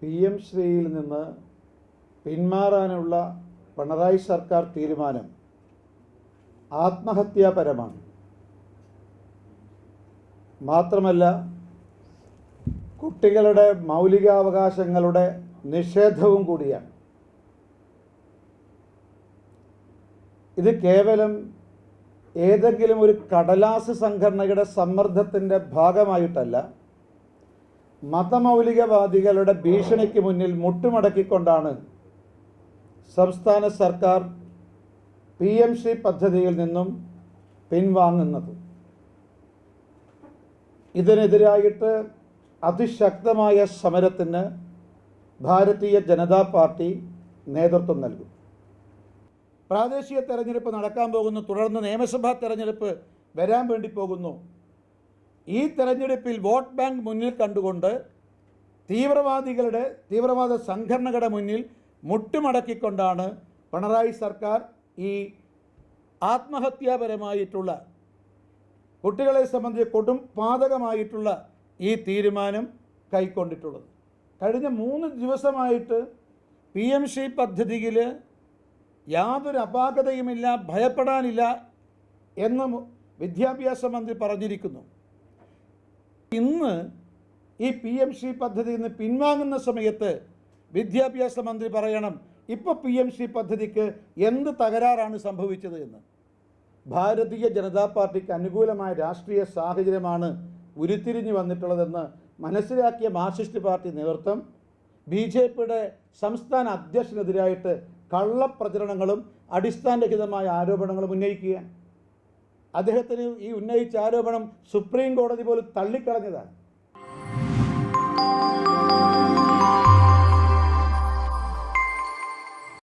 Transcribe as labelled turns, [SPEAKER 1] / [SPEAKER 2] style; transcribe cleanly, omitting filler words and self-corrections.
[SPEAKER 1] PM ശ്രീയിൽ നിന്ന് പിന്മാറാനുള്ള പിണറായി സർക്കാർ തീരുമാനം ആത്മഹത്യാപരമാണ്. മാത്രമല്ല, കുട്ടികളുടെ മൗലികാവകാശങ്ങളുടെ നിഷേധവും കൂടിയാണ്. ഇത് കേവലം ഏതെങ്കിലും ഒരു കടലാസ് സംഘടനയുടെ സമ്മർദ്ദത്തിൻ്റെ ഭാഗമായിട്ടല്ല, മതമൗലികവാദികളുടെ ഭീഷണിക്ക് മുന്നിൽ മുട്ടുമടക്കിക്കൊണ്ടാണ് സംസ്ഥാന സർക്കാർ PM ശ്രീ പദ്ധതിയിൽ നിന്നും പിൻവാങ്ങുന്നത്. ഇതിനെതിരായിട്ട് അതിശക്തമായ സമരത്തിന് ഭാരതീയ ജനതാ പാർട്ടി നേതൃത്വം നൽകും. പ്രാദേശിക തെരഞ്ഞെടുപ്പ് നടക്കാൻ പോകുന്നു, തുടർന്ന് നിയമസഭാ തെരഞ്ഞെടുപ്പ് വരാൻ വേണ്ടി പോകുന്നു. ഈ തെരഞ്ഞെടുപ്പിൽ വോട്ട് ബാങ്ക് മുന്നിൽ കണ്ടുകൊണ്ട് തീവ്രവാദ സംഘടനകളുടെ മുന്നിൽ മുട്ടുമടക്കിക്കൊണ്ടാണ് പിണറായി സർക്കാർ ഈ ആത്മഹത്യാപരമായിട്ടുള്ള, കുട്ടികളെ സംബന്ധിച്ച് കൊടും പാതകമായിട്ടുള്ള ഈ തീരുമാനം കൈക്കൊണ്ടിട്ടുള്ളത്. കഴിഞ്ഞ 3 ദിവസമായിട്ട് PM ശ്രീ പദ്ധതിയിൽ യാതൊരു അപാകതയുമില്ല, ഭയപ്പെടാനില്ല എന്ന് വിദ്യാഭ്യാസ മന്ത്രി പറഞ്ഞിരിക്കുന്നു. ഇന്ന് ഈ PM ശ്രീ പദ്ധതിയിൽ നിന്ന് പിൻവാങ്ങുന്ന സമയത്ത് വിദ്യാഭ്യാസ മന്ത്രി പറയണം ഇപ്പോൾ PM ശ്രീ പദ്ധതിക്ക് എന്ത് തകരാറാണ് സംഭവിച്ചത് എന്ന്. ഭാരതീയ ജനതാ പാർട്ടിക്ക് അനുകൂലമായ രാഷ്ട്രീയ സാഹചര്യമാണ് ഉരുത്തിരിഞ്ഞു വന്നിട്ടുള്ളതെന്ന് മനസ്സിലാക്കിയ മാർക്സിസ്റ്റ് പാർട്ടി നേതൃത്വം BJPയുടെ സംസ്ഥാന അധ്യക്ഷനെതിരായിട്ട് കള്ളപ്രചരണങ്ങളും അടിസ്ഥാനരഹിതമായ ആരോപണങ്ങളും ഉന്നയിക്കുക. അദ്ദേഹത്തിന് ഈ ഉന്നയിച്ച ആരോപണം സുപ്രീം കോടതി പോലും തള്ളിക്കളഞ്ഞതാണ്.